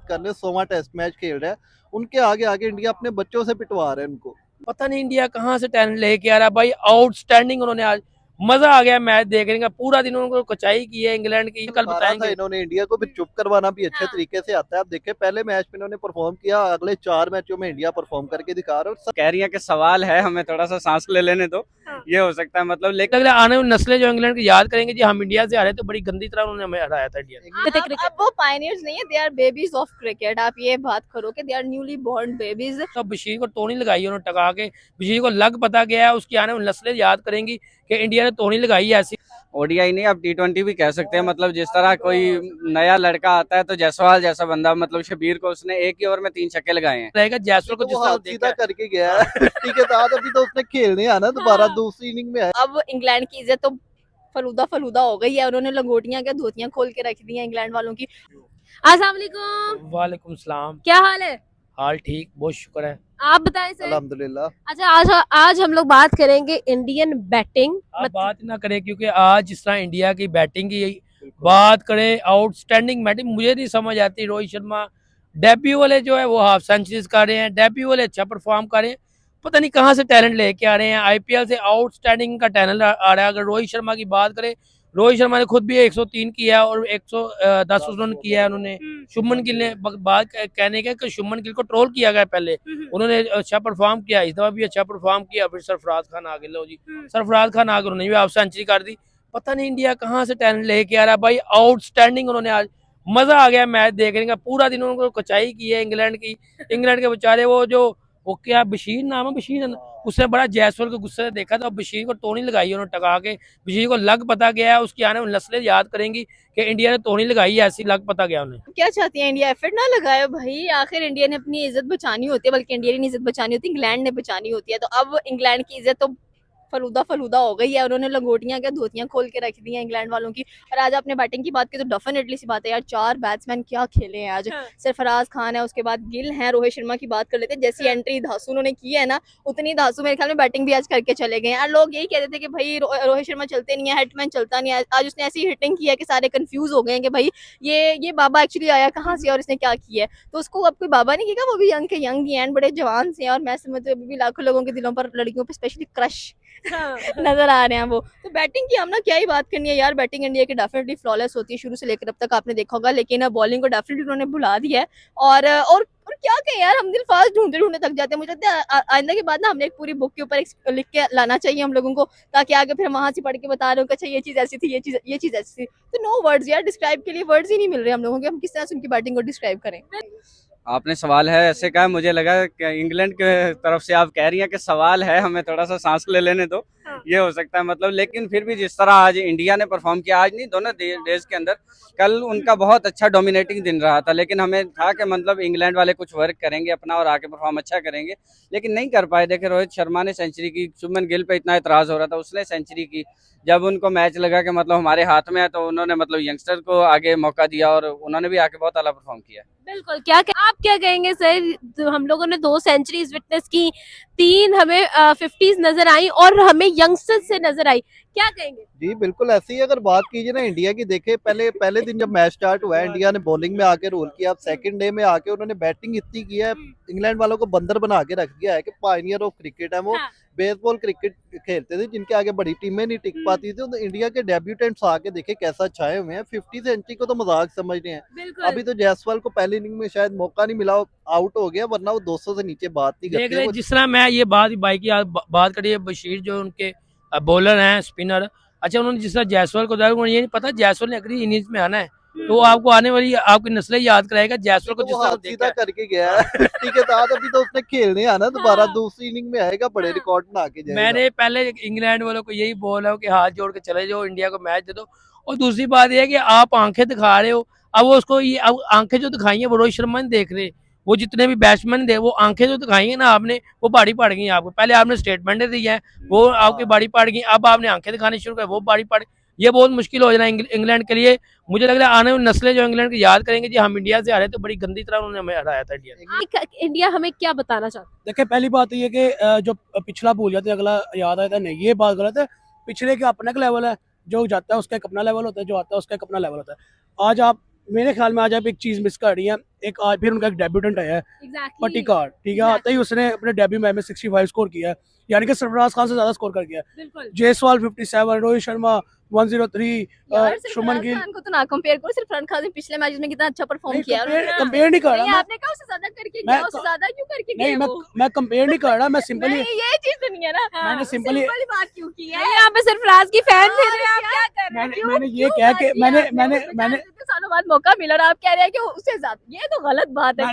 कर ले 100वां test match खेल रहा है, उनके आगे आगे इंडिया अपने बच्चों से पिटवा रहा है उनको। पता नहीं इंडिया कहाँ से टैलेंट लेके आ रहा है भाई। आउटस्टैंडिंग उन्होंने आज मजा आ गया मैच देखने का। पूरा दिन उन्होंने कचाई की है इंग्लैंड की, कल उतारा था बताएंगे। इन्होंने इंडिया को भी, चुप करवाना भी अच्छे तरीके से आता है। आप देखें पहले मैच में इन्होंने परफॉर्म किया, अगले 4 मैचों में इंडिया परफॉर्म करके दिखा रहा है। और कह रही है कि सवाल है, हमें थोड़ा सा सांस ले लेने दो। हाँ। ये हो सकता है मतलब, लेकिन लग रहा है आने वाली नस्लें जो इंग्लैंड की याद करेंगे जी हम इंडिया से हारे तो बड़ी गंदी तरह उन्होंने हमें हराया था इंडिया ने। अब वो पायनियर्स नहीं है, they are babies of cricket. आप ये बात करो कि they are newly born babies. तो बशीर को टोनी लगाई उन्होंने टका के। बशीर को लग पता गया है, उसकी आने वाली नस्लें याद करेंगी कि इंडिया ने टोनी लगाई है ऐसी। ओडीआई नहीं, अब टी20 भी कह सकते हैं। मतलब जिस तरह कोई नया लड़का आता है तो जायसवाल जैसा बंदा, मतलब शबीर को उसने एक ही ओवर में 3 छक्के लगाए हैं। रहेगा जैसवाल को तो जिस वो तरह हाथ देखा सीधा है। करके गया है 50 के साथ। अभी तो उसने खेलने आना दोबारा, दूसरी इनिंग में है। अब इंग्लैंड की इज्जत तो फलूदा फलूदा हो गई है। उन्होंने लंगोटियां क्या धोतियां खोल के रख दी हैं इंग्लैंड वालों की। अस्सलाम वालेकुम, वालेकुम सलाम। क्या हाल है? हाल ठीक, बहुत शुक्र है। आप बताएं सर। अल्हम्दुलिल्लाह। अच्छा, आज हम लोग बात करेंगे इंडियन बैटिंग। आप बात ना करें क्योंकि आज जिस तरह इंडिया की बैटिंग की बात करें, आउटस्टैंडिंग बैटिंग मुझे नहीं समझ आती। रोहित शर्मा डेब्यू वाले जो है वो हाफ सेंचुरीज कर रहे हैं, डेब्यू वाले अच्छा परफॉर्म कर रहे हैं। पता नहीं कहाँ से टैलेंट लेके आ रहे हैं। आईपीएल से आउटस्टैंडिंग का टैलेंट आ रहा है। अगर रोहित शर्मा की बात करें, रोहित शर्मा ने खुद भी 103 किया और 110 रन किया है उन्होंने। शुभमन गिल ने बात कहने का कि शुभमन गिल को ट्रोल किया गया पहले, उन्होंने अच्छा परफॉर्म किया, इस दफा भी अच्छा परफॉर्म किया। फिर सरफराज खान आ गए, लो जी सरफराज खान आ गए, उन्होंने भी हाफ सेंचुरी कर दी। पता नहीं इंडिया कहाँ से टैलेंट लेके आ रहा है भाई। आउटस्टैंडिंग उन्होंने आज मजा आ गया मैच देखने का। पूरा दिन उन्होंने कचाई की है इंग्लैंड की। इंग्लैंड के बेचारे वो क्या बशीर नाम है, बशीर है ना? उसने बड़ा जायसवाल को गुस्से से देखा था, बशीर को टोनी लगाई उन्होंने टका के। बशीर को लग पता गया है, उसकी आने वाली नस्लें याद करेंगी कि इंडिया ने टोनी लगाई है ऐसी। लग पता गया उन्हें। क्या चाहती है इंडिया? एफर्ट ना लगाए भाई, आखिर इंडिया ने अपनी इज्जत बचानी होती है, बल्कि इंडिया ने इज्जत बचानी होती है, इंग्लैंड ने बचानी होती है। तो अब इंग्लैंड की इज्जत तो फलूदा फलूदा हो गई है। उन्होंने लंगोटियां क्या धोतियां खोल के रख दी हैं इंग्लैंड वालों की। और आज आपने बैटिंग की बात की तो डेफिनेटली सी बात है यार, 4 बैट्समैन क्या खेले हैं आज। सरफराज खान है, उसके बाद गिल है, रोहित शर्मा की बात कर लेते हैं। जैसी एंट्री धासु उन्होंने की है ना, उतनी धासु मेरे ख्याल में बैटिंग भी आज करके चले गए हैं। और लोग यही कहते थे कि भाई रोहित शर्मा चलते नहीं है, हेटमैन चलता नहीं है। आज उसने ऐसी हिटिंग की है कि सारे कंफ्यूज हो गए हैं कि भाई ये बाबा एक्चुअली आया कहाँ से और इसने क्या किया है। तो उसको अब कोई बाबा नहीं किया, वो भी यंग के यंग ही हैं, बड़े जवान से हैं। और मैं समझती हूँ अभी भी लाखों लोगों के दिलों पर, लड़कियों पर स्पेशली क्रश नजर आ रहे हैं वो। तो बैटिंग की हम ना क्या ही बात करनी है यार। बैटिंग इंडिया की डेफिनेटली फ्लॉलेस होती है शुरू से लेकर अब तक, आपने देखा होगा। लेकिन बॉलिंग को डेफिनेटली उन्होंने भुला दिया है। और क्या कहें यार, हम दिल फास्ट ढूंढते ढूंढते थक जाते हैं। मुझे लगता है आइंदा के बाद ना हमने एक पूरी बुक के ऊपर लिख के लाना चाहिए हम लोगों को, ताकि आगे फिर वहां से पढ़ के बता रहे हो कि अच्छा ये चीज ऐसी थी, ये चीज ऐसी थी। तो नो वर्ड्स यार, डिस्क्राइब के लिए वर्ड्स ही नहीं मिल रहे हम लोगों के। हम किस तरह से उनकी बैटिंग को डिस्क्राइब करें। आपने सवाल है ऐसे कहा, मुझे लगा कि इंग्लैंड के तरफ से आप कह रही हैं कि सवाल है, हमें थोड़ा सा सांस ले लेने दो। ये हो सकता है मतलब, लेकिन फिर भी जिस तरह आज इंडिया ने परफॉर्म किया, आज नहीं दोनों देश के अंदर, कल उनका बहुत अच्छा डोमिनेटिंग दिन रहा था। लेकिन हमें था कि मतलब इंग्लैंड वाले कुछ वर्क करेंगे अपना और आके परफॉर्म अच्छा करेंगे, लेकिन नहीं कर पाए। देखे रोहित शर्मा ने सेंचुरी की, शुभमन गिल पे इतना इतराज हो रहा था, उसने सेंचुरी की। जब उनको मैच लगा कि मतलब हमारे हाथ में है, तो उन्होंने मतलब यंगस्टर को आगे मौका दिया और उन्होंने भी आके बहुत आला परफॉर्म किया। बिल्कुल। आप क्या कहेंगे सर? हम लोगों ने 2 सेंचुरीज विटनेस की, 3 हमें 50s नजर आई और हमें यंगस्टर्स से नजर आई। क्या कहेंगे? जी बिल्कुल ऐसी ही अगर बात कीजिए ना इंडिया की, देखे पहले पहले दिन जब मैच स्टार्ट हुआ है इंडिया ने बॉलिंग में आके रोल किया। अब सेकंड डे में आके उन्होंने बैटिंग इतनी की है, इंग्लैंड वालों को बंदर बना के रख दिया है कि पायनियर ऑफ क्रिकेट है वो। हाँ। बेसबॉल क्रिकेट खेलते थे जिनके आगे बड़ी टीमें नहीं टिक पाती थी। तो इंडिया के डेब्यूटेंट्स आके देखे कैसा छाए हुए हैं। 50 सेंचुरी को तो मजाक समझ रहे हैं। बिल्कुल। अभी तो जायसवाल को पहली इनिंग में शायद मौका नहीं मिला, आउट हो गया, वरना वो 200 से नीचे बात नहीं देख करते रहे वो। जिस तरह मैं ये बात की बात करी है, बशीर जो उनके बॉलर हैं, स्पिनर। अच्छा उन्होंने जिस तरह जायसवाल को दिया, उन्हें ये नहीं पता जायसवाल ने अगली इनिंग्स में आना है, तो वो आपको आने वाली आपकी नस्लें याद कराएगा। जायसवाल को तो जिस वो तरह हाथ देखा सीधा है। करके गया है 50 के साथ। अभी तो उसने खेलने आना दोबारा, हाँ। दूसरी इनिंग में आएगा, बड़े रिकॉर्ड बना के जाएगा। मैंने पहले इंग्लैंड वालों को यही बोला कि हाथ जोड़ के चले जाओ, इंडिया को मैच दे दो। और दूसरी बात यह है कि आप आंखें दिखा रहे हो। अब वो उसको ये अब आंखें जो दिखाई हैं वो रोहित शर्मा नहीं देख रहे। वो जितने भी बैट्समैन थे वो आंखें जो दिखाई हैं ना आपने, वो बाड़ी पड़ गई आपको। पहले आपने स्टेटमेंट दी है, वो आपकी बाड़ी पड़ गई। अब आपने आंखें दिखानी शुरू कर, वो बाड़ी पड़। ये बहुत मुश्किल हो जाना इंग्लैंड के लिए। मुझे लग रहा है आने वाली नस्लें जो इंग्लैंड की याद करेंगे जी हम इंडिया से हारे तो बड़ी गंदी तरह उन्होंने हमें हराया था इंडिया। इंडिया हमें क्या बताना चाहता है? देखिए पहली बात तो ये कि जो पिछला भूल जाते हैं अगला याद आता है, नहीं ये बात गलत है। पिछले का अपना एक लेवल है, जो जाता है उसका एक अपना लेवल होता है, जो आता है उसका एक अपना लेवल होता है। आज आप मेरे ख्याल में आज आप एक चीज मिस कर रही हैं। एक आज फिर उनका एक डेब्यूटेंट आया है, एग्जैक्टली पट्टीकार, ठीक है, आते ही उसने अपने डेब्यू मैच में 65 स्कोर किया है, यानी कि सरफराज खान से ज्यादा स्कोर कर गया है। बिल्कुल जायसवाल 57, रोहित शर्मा 103, यार शुभमन सरफराज गिल। खान को तो ना कंपेयर करो, सरफराज खान ने पिछले मैच में कितना अच्छा परफॉर्म किया है उन्होंने। कंपेयर नहीं कर नहीं, रहा मैं। आपने कहा उससे ज्यादा करके मैं गया, उससे ज्यादा क्यों करके नहीं, गया वो? मैं कंपेयर नहीं कर रहा, मैं सिंपली नहीं, ये चीज तो नहीं है ना। मैंने सिंपली सिंपल बात क्यों की है? नहीं, यहाँ पे सरफराज की फैन थे, और आप क्या? क्या कर रहे हैं? मैंने ये कहा कि मैंने इतने सालों बाद मौका मिला और आप कह रहे हैं कि उससे ज्यादा, ये तो गलत बात है।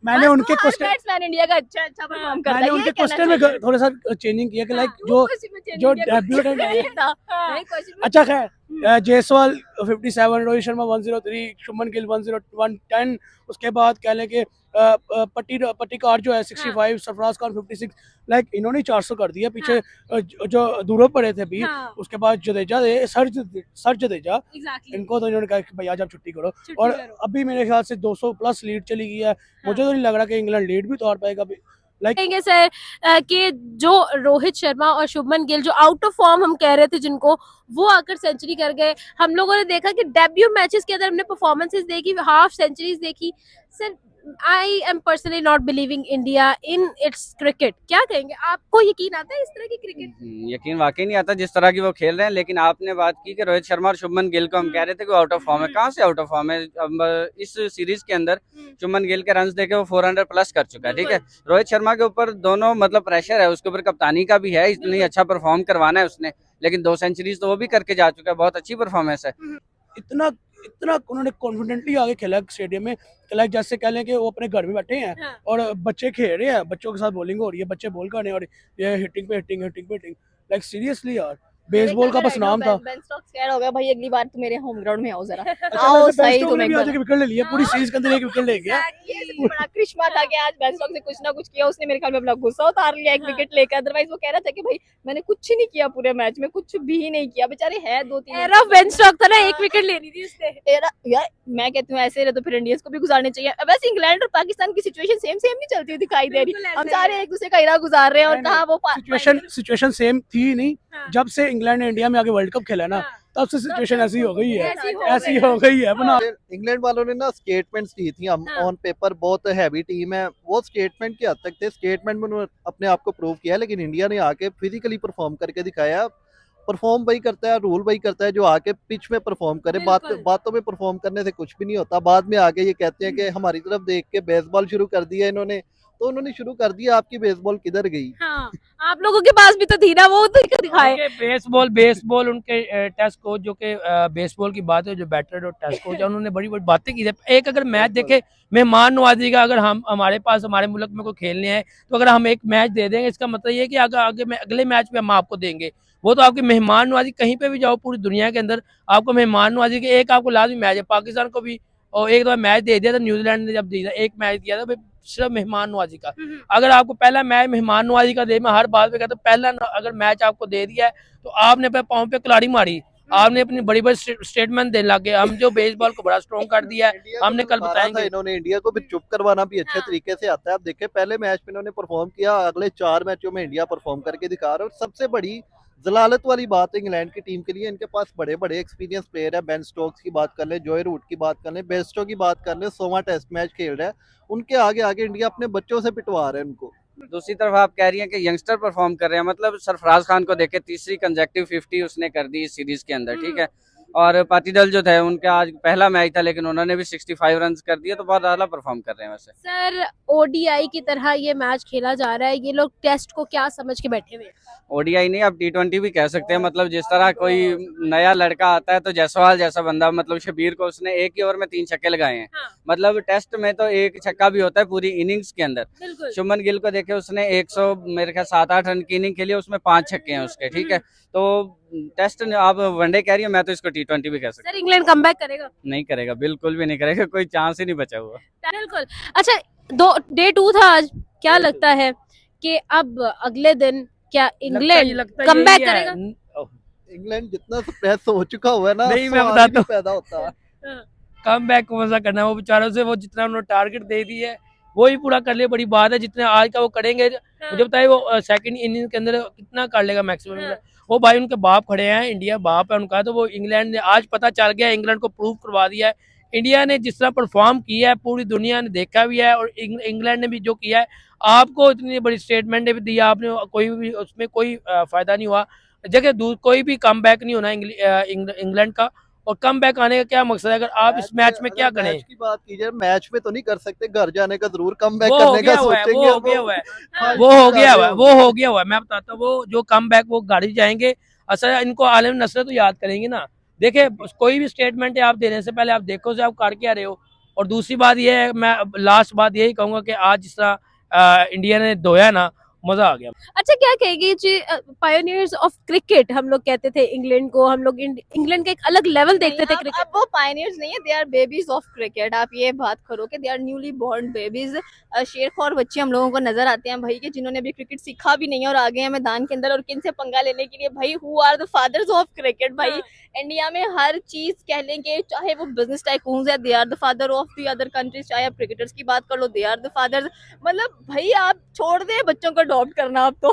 मैंने उनके क्वेश्चन बैट्समैन इंडिया का अच्छा परफॉर्म करता है, मैंने ये उनके कहना क्वेश्चन में चाहिए। थोड़ा सा चेंजिंग किया कि लाइक क्यों जो question में change जो किया? कुछ डेब्यूटेंट नहीं है। था। नहीं, question में- अच्छा खैर, जायसवाल 57, रोहित शर्मा 103, शुभमन गिल 110, उसके बाद कह लें कि पट्टीकार जो है 65, सरफराज खान 56, लाइक इन्होंने 400 कर दिया पीछे। जो दूरों पड़े थे भी, हाँ, उसके बाद जडेजा सर जडेजा, एग्जैक्टली इनको तो इन्होंने कहा कि भाई आज आप छुट्टी करो। और अभी मेरे ख्याल से 200 प्लस लीड चली गई है। मुझे तो नहीं लग रहा कि इंग्लैंड लीड भी तोड़ पाएगा अभी। लाइक कहेंगे सर कि जो रोहित शर्मा और शुभमन गिल जो आउट ऑफ फॉर्म हम कह रहे थे जिनको, वो आकर सेंचुरी कर गए। हम लोगों ने देखा कि डेब्यू मैचेस के अंदर हमने परफॉर्मेंसेस देखी, हाफ सेंचुरीज देखी। Sir I am personally not believing India in its cricket. क्या कहेंगे, आपको यकीन आता है इस तरह की क्रिकेट? यकीन वाकई नहीं आता जिस तरह की वो खेल रहे हैं। लेकिन आपने बात की कि रोहित शर्मा और शुभमन गिल को हम कह रहे थे कि आउट ऑफ फॉर्म है। कहाँ से आउट ऑफ फॉर्म है? अब इस सीरीज के अंदर शुभमन गिल के रन्स देखे वो 400 प्लस कर चुका है, ठीक है। रोहित शर्मा के ऊपर दोनों मतलब प्रेशर है, उसके ऊपर कप्तानी का भी है, इतनी अच्छा परफॉर्म करवाना है उसने। लेकिन 2 सेंचुरीज तो वो भी करके जा चुका है, बहुत अच्छी परफॉर्मेंस है। इतना उन्होंने कॉन्फिडेंटली आगे खेला स्टेडियम में, लाइक जैसे कह लें कि वो अपने घर में बैठे हैं हाँ। और बच्चे खेल रहे हैं, बच्चों के साथ बॉलिंग हो रही है, बच्चे बॉल कर रहे हैं और ये हिटिंग पे हिटिंग, लाइक सीरियसली यार, बेसबॉल का बस नाम था। बेन स्टोक्स कह रहा होगा भाई अगली बार तुम मेरे होम ग्राउंड में आओ जरा। अच्छा, आओ वैसे बेन सही स्टोक्स तुम ने एक भी आज बार। एक विकेट ले लिया, पूरी सीरीज के अंदर एक विकेट ले गया। ये बड़ा करिश्मा था कि आज बेन स्टोक्स ने कुछ ना कुछ किया, उसने मेरे ख्याल में अपना गुस्सा उतार लिया एक विकेट लेकर। अदरवाइज वो कह रहा था कि भाई मैंने कुछ नहीं किया पूरे मैच में, कुछ भी नहीं किया। बेचारे है 2-3 एयर ऑफ बेन स्टोक था ना, एक विकेट लेनी थी उसने। तेरा यार, मैं कहती हूँ ऐसे रहे तो फिर इंडियंस को भी गुजारने चाहिए। वैसे इंग्लैंड और पाकिस्तान की सिचुएशन सेम नहीं चलती हुई दिखाई दे रही। बिल्कुल हम ऐसे सारे एक दूसरे का इरा गुजार रहे हैं और नहीं, कहाँ वो सिचुएशन सेम थी नहीं। हाँ। जब से इंग्लैंड ने इंडिया में आके वर्ल्ड कप खेला ना, हाँ। तब से सिचुएशन ऐसी हो गई है, ऐसी हो गई है। बना। इंग्लैंड वालों ने ना स्टेटमेंट्स दी थी, हम हाँ। ऑन पेपर बहुत हैवी टीम है, वो स्टेटमेंट की हद तक थे। स्टेटमेंट में उन्होंने अपने आप को प्रूव किया, लेकिन इंडिया ने आके फिजिकली परफॉर्म करके दिखाया। परफॉर्म वही करता है, रूल वही करता है जो आके पिच में परफॉर्म करे। बिल्कुल। बातों में परफॉर्म करने से कुछ भी नहीं होता। बाद में आके ये कहते हैं कि हमारी तरफ देख के बेसबॉल शुरू कर दिया इन्होंने, तो उन्होंने शुरू कर दिया, आपकी बेसबॉल किधर गई? हाँ, आप लोगों के पास भी तो थी ना, वो तो दिखाए। उनके बेसबॉल उनके टेस्ट कोच जो कि बेसबॉल की बात है, जो बैटर और टेस्ट कोच है, उन्होंने बड़ी बड़ी बातें की है। एक अगर मैच देखे मेहमान नवाजी का, अगर हम हमारे पास हमारे मुल्क में कोई खेलने हैं तो अगर हम एक मैच दे देंगे, इसका मतलब ये है कि अगले मैच में हम आपको देंगे। वो तो आपकी मेहमान नवाजी, कहीं पे भी जाओ पूरी दुनिया के अंदर आपको मेहमान नवाजी के एक आपको लाजमी मैच है। पाकिस्तान को भी और एक दो मैच दे दिया था, न्यूजीलैंड ने जब दिया एक मैच दिया था भाई सिर्फ मेहमान नवाजी का। अगर आपको पहला मैच मेहमान नवाजी का दे, मैं हर बात पे कहता हूँ, पहला अगर मैच आपको दे दिया है तो आपने अपने पाँव पे कुल्हाड़ी मारी, आपने अपनी बड़ी बड़ी स्टेटमेंट देने लगे। हम जो बेसबॉल को बड़ा स्ट्रॉन्ग कर दिया है, इंडिया को हमने भी कल मारा था बताएंगे। इन्होंने, इंडिया को भी चुप करवाना भी अच्छे हाँ। तरीके से आता है। आप देखें पहले मैच में इन्होंने परफॉर्म किया, अगले 4 मैचों में इंडिया परफॉर्म करके दिखा रहा है। और सबसे बड़ी जलालत वाली बात है इंग्लैंड की टीम के लिए, इनके पास बड़े बड़े एक्सपीरियंस प्लेयर है। बेन स्टोक्स की बात कर ले, जॉय रूट की बात कर ले, बेस्टो की बात कर ले, 100वां टेस्ट मैच खेल रहा है। उनके आगे आगे इंडिया अपने बच्चों से पिटवा रहे हैं उनको। दूसरी तरफ आप कह रही हैं कि यंगस्टर परफॉर्म कर रहे हैं, मतलब सरफराज खान को देखे, तीसरी कंजेक्टिव 50 उसने कर दी इस सीरीज के अंदर, ठीक है। और पाटीदार जो थे उनका आज पहला मैच था, लेकिन उन्होंने भी 65 रन कर दिए, तो बहुत ज्यादा परफॉर्म कर रहे हैं वैसे। सर ओडीआई की तरह ये मैच खेला जा रहा है, ये लोग टेस्ट को क्या समझ के बैठे हुए हैं? ओडीआई नहीं, अब T20 भी कह सकते हैं। मतलब जिस तरह कोई नया लड़का आता है तो जायसवाल जैसा बंदा, मतलब शबीर को उसने एक ही ओवर में 3 छक्के लगाए हैं। हाँ। मतलब टेस्ट में तो एक छक्का भी होता है पूरी इनिंग्स के अंदर। बिल्कुल। शुभमन गिल को देखे, उसने 100 मेरे ख्याल 7-8 रन की इनिंग खेली, उसमें 5 छक्के हैं उसके, ठीक है। तो टेस्ट आप वनडे कह रही है, मैं तो इसको T20 भी कह सकता सर इंग्लैंड कमबैक करेगा? हूँ। नहीं करेगा, बिल्कुल भी नहीं करेगा, कोई चांस ही नहीं बचा हुआ। बिल्कुल। अच्छा, डे 2 था आज, क्या लगता है कि अब अगले दिन क्या इंग्लैंड कमबैक करेगा? इंग्लैंड जितना स्ट्रेस हो चुका हुआ है ना, नहीं, मैं सवाल ही बताता नहीं पैदा होता। कम बैक को मजा करना है, वो बेचारों से वो जितना उन्होंने टारगेट दे दी है वो ही पूरा कर लिया, बड़ी बात है। जितने आज का वो करेंगे, मुझे बताइए वो सेकंड इनिंग के अंदर कितना कर लेगा मैक्सिमम। हाँ। वो भाई उनके बाप खड़े हैं, इंडिया बाप है उनका, तो वो इंग्लैंड ने आज पता चल गया, इंग्लैंड को प्रूव करवा दिया है इंडिया ने जिस तरह परफॉर्म किया है पूरी दुनिया ने देखा भी है, और इंग्लैंड ने भी जो किया है, आपको इतनी बड़ी स्टेटमेंट भी दी, आपने कोई भी उसमें कोई फायदा नहीं हुआ। जगह कोई भी कम बैक नहीं होना इंग्लैंड का, और कम बैक आने का क्या मकसद है? अगर आप इस मैच में क्या करें? मैच की बात की जाए, मैच में तो नहीं कर सकते, घर जाने का जरूर कम बैक वो हो करने का गया हुआ है, सोचेंगे। वो हो गया हुआ है, हाँ, वो हो गया हुआ है, होगी। वो हो गया हुआ है। मैं बताता हूँ, वो जो कम बैक वो गाड़ी जाएंगे, असल इनको आलम नसरत तो याद करेंगे ना। देखिए, कोई भी स्टेटमेंट है आप देने से पहले आप देखो से आप कर क्या रहे हो। और दूसरी बात ये है, मैं लास्ट बात यही कहूंगा कि आज जिस तरह इंडिया ने धोया ना, मजा आ गया। अच्छा, क्या कहेगी जी, पायोनियर्स ऑफ क्रिकेट हम लोग कहते थे इंग्लैंड को, हम लोग इंग्लैंड का एक अलग लेवल देखते थे अब क्रिकेट। वो पायनियर्स नहीं है, they are babies of cricket. आप ये बात करो कि they are newly born babies. शेरखौर बच्चे हम लोगों को नजर आते हैं भाई, के जिन्होंने अभी क्रिकेट सीखा भी नहीं है और आ गए हैं मैदान के अंदर, और किन से पंगा लेने के लिए भाई। Who are the fathers of cricket भाई। हाँ। इंडिया में हर चीज कह लेंगे, चाहे वो बिजनेस टाइकून्स है, they are the father of the other countries. चाहे आप क्रिकेटर्स की बात कर लो, दे आर द फादर्स। मतलब भाई आप छोड़ दे बच्चों को अडॉप्ट करना, आप तो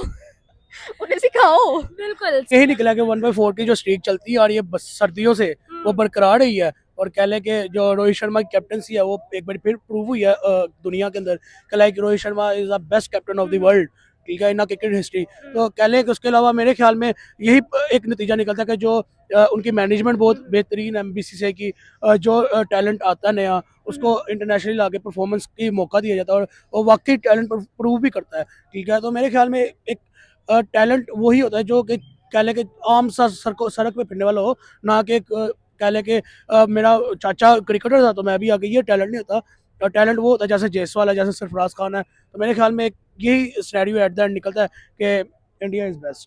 उन्हें सिखाओ। बिल्कुल। यही निकला कि 1/4 की जो स्ट्रीक चलती है और ये बस सर्दियों से वो बरकरार रही है। और कह लें कि जो रोहित शर्मा की कैप्टनसी है वो एक बार फिर प्रूव हुई है दुनिया के अंदर। कह लें कि Rohit Sharma is the best captain of the world, ठीक है, इन क्रिकेट हिस्ट्री। तो कह लें कि उसके अलावा मेरे ख्याल में यही एक नतीजा निकलता है कि जो उनकी मैनेजमेंट बहुत बेहतरीन है MBC से, कि जो टैलेंट आता है नया उसको इंटरनेशनली लाके परफॉर्मेंस की मौका दिया जाता है, और वो वाकई टैलेंट प्रूव भी करता है, ठीक है। तो मेरे ख्याल में एक टैलेंट वही होता है जो कि कह लें कि आम सा सड़क पे फिरने वाला हो, ना कि कह लें कि मेरा चाचा क्रिकेटर था तो मैं भी आ गई। ये टैलेंट नहीं होता। टैलेंट वो होता है जैसे जायसवाल है, जैसे सरफराज खान है। तो मेरे ख्याल में यही सिनेरियो एट द एंड निकलता है कि इंडिया इज़ बेस्ट।